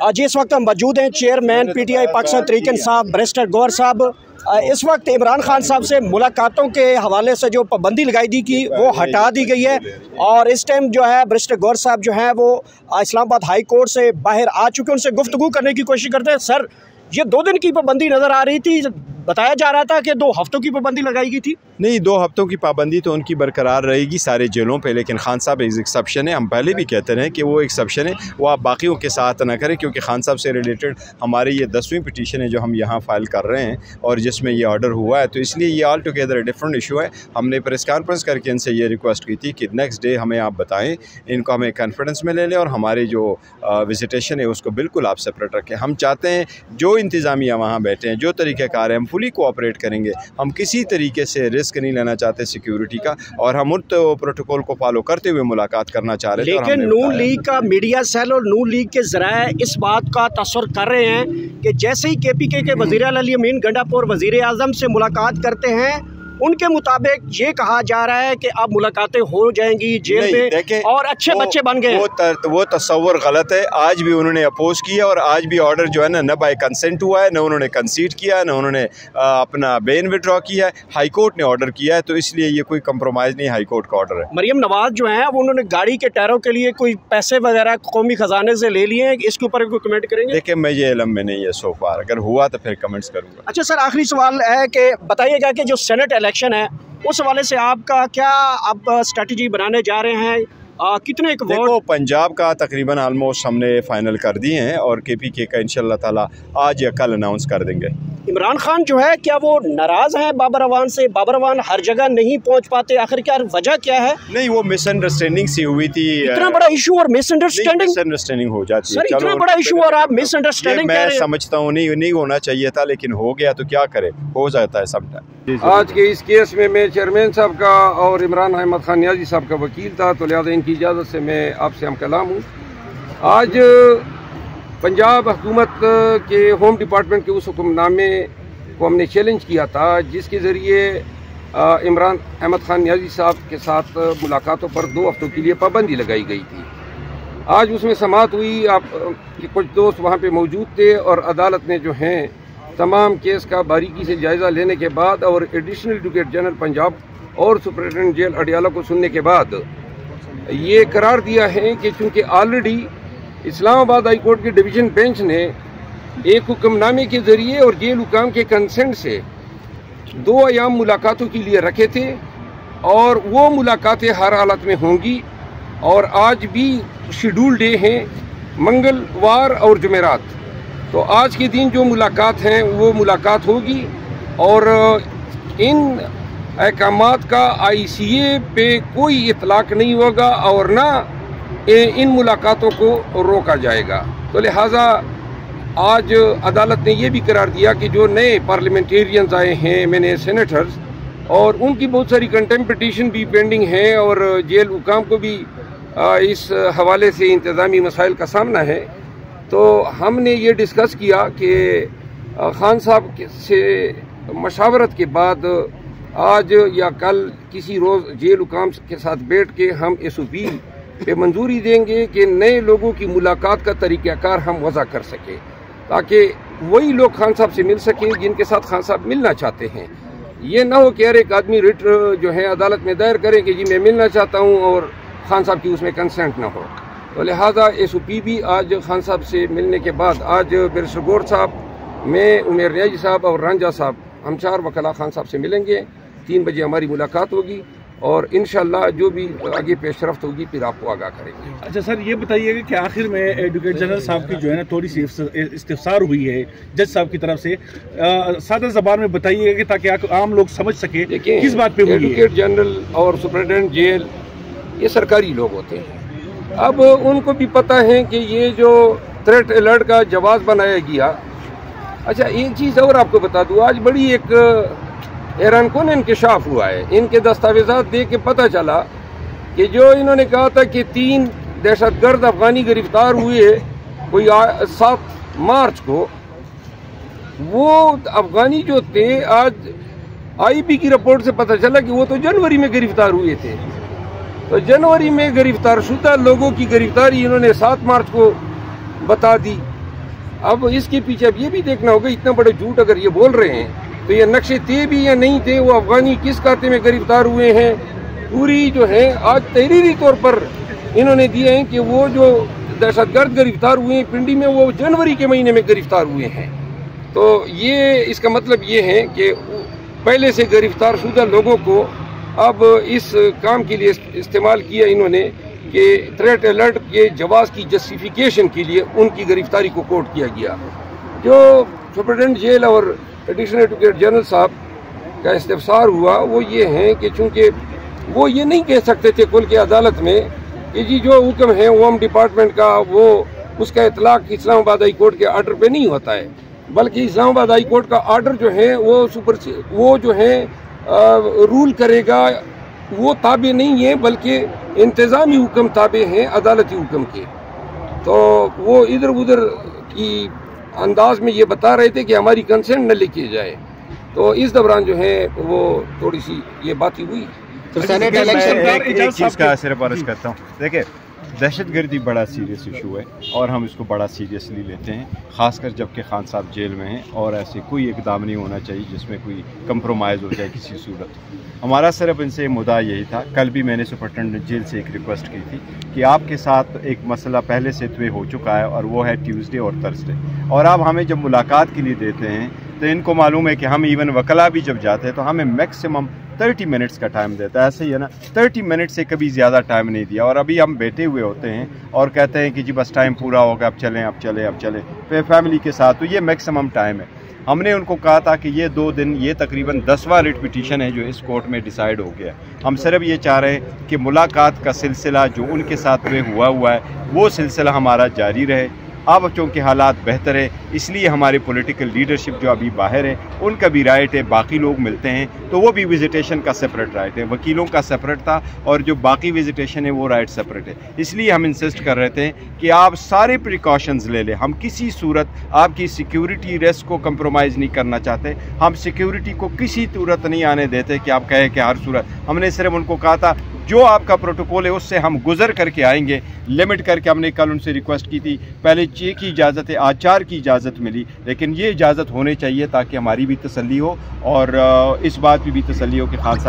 आज इस वक्त हम मौजूद हैं chairman PTI Pakistan Tehreek Insaf barrister Gauhar साहब। इस वक्त इमरान खान साहब से मुलाकातों के हवाले से जो पाबंदी लगाई दी की वो हटा दी गई है और इस टाइम जो है बैरिस्टर गौहर साहब जो है वो इस्लामाबाद हाई कोर्ट से बाहर आ चुके हैं, उनसे गुफ्तगू करने की कोशिश करते हैं। सर, ये 2 दिन की पाबंदी नज़र आ रही थी, बताया जा रहा था कि 2 हफ्तों की पाबंदी लगाई गई थी। नहीं, 2 हफ्तों की पाबंदी तो उनकी बरकरार रहेगी सारे जेलों पे, लेकिन खान साहब एक एक्सेप्शन है। हम पहले भी कहते रहे कि वो एक्सेप्शन है, वो आप बाकियों के साथ ना करें, क्योंकि खान साहब से रिलेटेड हमारी ये 10वीं पिटीशन है जो हम यहाँ फ़ाइल कर रहे हैं और जिसमें ये ऑर्डर हुआ है, तो इसलिए ये ऑल टुगेदर डिफरेंट इशू है। हमने प्रेस कॉन्फ्रेंस करके इनसे ये रिक्वेस्ट की थी कि नेक्स्ट डे हमें आप बताएं, इनको हमें कॉन्फिडेंस में ले लें और हमारी जो विजिटेशन है उसको बिल्कुल आप सेपरेट रखें। हम चाहते हैं जो इंतज़ामिया वहाँ बैठे हैं, जो तरीक़ाकार है, हम फुली कोऑपरेट करेंगे। हम किसी तरीके से रिस्क नहीं लेना चाहते सिक्योरिटी का, और हम उन प्रोटोकॉल को फॉलो करते हुए मुलाकात करना चाह रहे थे। लेकिन नून लीग का मीडिया सेल और नून लीग के ज़राए इस बात का तस्वर कर रहे हैं कि जैसे ही KPK के वज़ीर अली अमीन गंडापुर वज़ीर आज़म से मुलाकात करते हैं, उनके मुताबिक ये कहा जा रहा है कि अब मुलाकातें हो जाएंगी जेल में और अच्छे बच्चे बन गए। वो तस्वर गलत है। आज भी उन्होंने अपोज किया और आज भी ऑर्डर जो है ना बाय कंसेंट हुआ है, न उन्होंने कंसीड किया है, न उन्होंने अपना बेन विड्रॉ किया है। हाई कोर्ट ने ऑर्डर किया है, तो इसलिए ये कोई कंप्रोमाइज़ नहीं, हाई कोर्ट का ऑर्डर है। मरियम नवाज जो है वो उन्होंने गाड़ी के टायरों के लिए कोई पैसे वगैरह कौमी खजाने से ले लिए हैं, इसके ऊपर कोई कमेंट करेंगे? देखिए, मैं ये इल्म में नहीं है सो फार, अगर हुआ तो फिर कमेंट्स करूँगा। अच्छा सर, आखिरी सवाल है कि बताइएगा कि जो सेनेट इलेक्शन है उस हवाले से आपका क्या आप स्ट्रेटजी बनाने जा रहे हैं? कितने एक वोट? पंजाब का तकरीबन आलमोस्ट हमने फाइनल कर दिए हैं और KPK का इंशाल्लाह ताला आज या कल अनाउंस कर देंगे। इमरान खान जो है क्या वो नाराज़ हैं बाबर अवान से? बाबर अवान हर जगह नहीं पहुंच पाते, आखिर क्या वजह क्या है? नहीं, वो मिसअंडरस्टैंडिंग सी हुई थी। इतना बड़ा इशू और मिसअंडरस्टैंडिंग हो जाती है। सर, इतना बड़ा इशू और आप मिसअंडरस्टैंडिंग कह रहे हैं? मैं समझता हूँ नहीं होना चाहिए था, लेकिन हो गया तो क्या करे, हो जाता है समटाइम। आज के इस केस में मैं चेयरमैन साहब का और इमरान अहमद खान नियाजी साहब का वकील था, तो लिहाजा इनकी इजाज़त से मैं आपसे हम कलाम हूँ। आज पंजाब हुकूमत के होम डिपार्टमेंट के उस हुक्मनामे को हमने चैलेंज किया था, जिसके ज़रिए इमरान अहमद खान नियाजी साहब के साथ मुलाकातों पर 2 हफ्तों के लिए पाबंदी लगाई गई थी। आज उसमें समाअत हुई, आप कि कुछ दोस्त वहाँ पे मौजूद थे और अदालत ने जो हैं तमाम केस का बारीकी से जायज़ा लेने के बाद और एडिशनल एडवोकेट जनरल पंजाब और सुपरिटेंडेंट जेल अडियाला को सुनने के बाद ये करार दिया है कि चूँकि ऑलरेडी इस्लामाबाद हाई कोर्ट के डिवीज़न बेंच ने एक हुक्मनामे के ज़रिए और जेल हुकाम के कंसेंट से 2 अयाम मुलाकातों के लिए रखे थे और वो मुलाकातें हर हालत में होंगी। और आज भी शेड्यूल डे हैं, मंगलवार और जुमेरात, तो आज के दिन जो मुलाकात हैं वो मुलाकात होगी और इन अहकामात का ICA पे कोई इतलाक नहीं होगा और ना इन मुलाकातों को रोका जाएगा। तो लिहाजा आज अदालत ने यह भी करार दिया कि जो नए पार्लियामेंटेरियंस आए हैं, मैंने सेनेटर्स, और उनकी बहुत सारी कंटेम्प्ट पिटीशन भी पेंडिंग है और जेल हुकाम को भी इस हवाले से इंतज़ामी मसाइल का सामना है। तो हमने ये डिस्कस किया कि खान साहब से मशावरत के बाद आज या कल किसी रोज़ जेल हुकाम के साथ बैठ के हम SOP पे मंजूरी देंगे कि नए लोगों की मुलाकात का तरीक़ाकार हम वज़ा कर सकें, ताकि वही लोग खान साहब से मिल सकें जिनके साथ खान साहब मिलना चाहते हैं। ये ना हो कि हर एक आदमी रिट जो है अदालत में दायर करे कि जी मैं मिलना चाहता हूँ और खान साहब की उसमें कंसेंट ना हो। तो लिहाजा SOP भी आज खान साहब से मिलने के बाद आज बैरिस्टर गौहर साहब, मैं, उमेर नियाजी साहब और रांझा साहब, हम 4 वकला खान साहब से मिलेंगे। 3 बजे हमारी मुलाकात होगी और इंशाल्लाह जो भी आगे पेशरफ्त होगी फिर आपको आगाह करेंगे। अच्छा सर, ये बताइएगा कि आखिर में एडवोकेट जनरल साहब की जो है ना थोड़ी सी इस्तिफसार हुई है जज साहब की तरफ से, सादा ज़बान में बताइएगा कि ताकि आम लोग समझ सके किस बात पे हुई है। एडवोकेट जनरल और सुपरिटेंडेंट जेल ये सरकारी लोग होते हैं, अब उनको भी पता है कि ये जो थ्रेट अलर्ट का जवाब बनाया गया। अच्छा, एक चीज़ और आपको बता दूँ, आज बड़ी एक हैरान कौन इंकशाफ हुआ है। इनके दस्तावेजात देख के पता चला कि जो इन्होंने कहा था कि 3 दहशतगर्द अफगानी गिरफ्तार हुए कोई 7 मार्च को, वो अफगानी जो थे आज IB की रिपोर्ट से पता चला कि वो तो जनवरी में गिरफ्तार हुए थे। तो जनवरी में गिरफ्तार शुदा लोगों की गिरफ्तारी इन्होंने 7 मार्च को बता दी। اب اس کے پیچھے اب یہ بھی دیکھنا ہوگا اتنا بڑے جھوٹ اگر یہ بول رہے ہیں تو یہ نقشے تھے بھی یا نہیں تھے، وہ افغانی کس کھاتے میں گرفتار ہوئے ہیں، پوری جو ہے آج تحریری طور پر انہوں نے دیے ہیں کہ وہ جو دہشت گرد گرفتار ہوئے ہیں پنڈی میں وہ جنوری کے مہینے میں گرفتار ہوئے ہیں۔ تو یہ اس کا مطلب یہ ہے کہ پہلے سے گرفتار شدہ لوگوں کو اب اس کام کے لیے استعمال کیا انہوں نے کہ تھریٹ الرٹ کے جواز کی جسٹیفیکیشن کے لیے ان کی گرفتاری کو کوٹ کیا گیا۔ جو سپرنٹینڈنٹ جیل اور ایڈیشنل ایڈوکیٹر جنرل صاحب کا استفسار ہوا وہ یہ ہے کہ چونکہ وہ یہ نہیں کہہ سکتے تھے کل کے عدالت میں کہ جی جو حکم ہے ہوم ڈپارٹمنٹ کا وہ اس کا اطلاق اسلام آباد ہائی کورٹ کے آرڈر پہ نہیں ہوتا ہے، بلکہ اسلام آباد ہائی کورٹ کا آرڈر جو ہے وہ جو ہے رول کرے گا، وہ تابع نہیں ہے بلکہ انتظامی حکم تابع ہیں عدالتی حکم کے۔ تو وہ ادھر ادھر کی انداز میں یہ بتا رہے تھے کہ ہماری کنسنٹ نہ لکھی جائے، تو اس دوران جو ہے وہ تھوڑی سی یہ باتیں ہوئی۔ ایک چیز کا صرف عرض کرتا ہوں، دیکھیں دہشت گردی بڑا سیریس ایشو ہے اور ہم اس کو بڑا سیریسلی لیتے ہیں، خاص کر جب کہ خان صاحب جیل میں ہیں اور ایسے کوئی اقدام نہیں ہونا چاہیے جس میں کوئی کمپرومائز ہو جائے کسی صورت۔ ہمارا صرف ان سے مدعا یہی تھا، کل بھی میں نے سپرنٹینڈنٹ جیل سے ایک ریکویسٹ کی تھی کہ آپ کے ساتھ ایک مسئلہ پہلے سے طے ہو چکا ہے اور وہ ہے ٹیوزڈے اور تھرسڈے، اور آپ ہمیں جب ملاقات کے لیے دیتے ہیں تو ان کو معلوم ہے کہ ہم ایون وکلا بھی جب جاتے ہیں تو ہمیں میکسیمم 30 منٹس کا ٹائم دیتا ہے، ایسے ہی ہے نا، 30 منٹ سے کبھی زیادہ ٹائم نہیں دیا، اور ابھی ہم بیٹھے ہوئے ہوتے ہیں اور کہتے ہیں کہ جی بس ٹائم پورا ہوگا اب چلیں پھر فیملی کے ساتھ، تو یہ میکسیمم ٹائم ہے۔ ہم نے ان کو کہا تھا کہ یہ 2 دن یہ تقریباً 10واں ریٹ پٹیشن ہے جو اس کورٹ میں ڈیسائیڈ ہو گیا ہے، ہم صرف یہ چاہ رہے ہیں کہ ملاقات کا سلسلہ جو ان کے ساتھ میں ہوا ہے وہ سلسلہ ہمارا جاری رہے۔ اب چونکہ حالات بہتر ہے اس لیے ہمارے پولیٹیکل لیڈرشپ جو ابھی باہر ہے ان کا بھی رائٹ ہے، باقی لوگ ملتے ہیں تو وہ بھی وزیٹیشن کا سپریٹ رائٹ ہے، وکیلوں کا سپریٹ تھا اور جو باقی وزیٹیشن ہے وہ رائٹ سپریٹ ہے۔ اس لیے ہم انسسٹ کر رہے تھے کہ آپ سارے پریکاشنز لے لیں، ہم کسی صورت آپ کی سیکیورٹی ریسک کو کمپرومائز نہیں کرنا چاہتے، ہم سیکیورٹی کو کسی صورت نہیں آنے دیتے کہ آپ کہیں کہ ہر صورت، ہم نے صرف ان کو کہا تھا جو آپ کا پروٹوکول ہے اس سے ہم گزر کر کے آئیں گے، لمٹ کر کے۔ ہم نے کل ان سے ریکویسٹ کی تھی، پہلے 6 کی اجازت ہے، آج 4 کی اجازت ملی، لیکن یہ اجازت ہونی چاہیے تاکہ ہماری بھی تسلی ہو اور اس بات کی بھی تسلی ہو کہ خان صاحب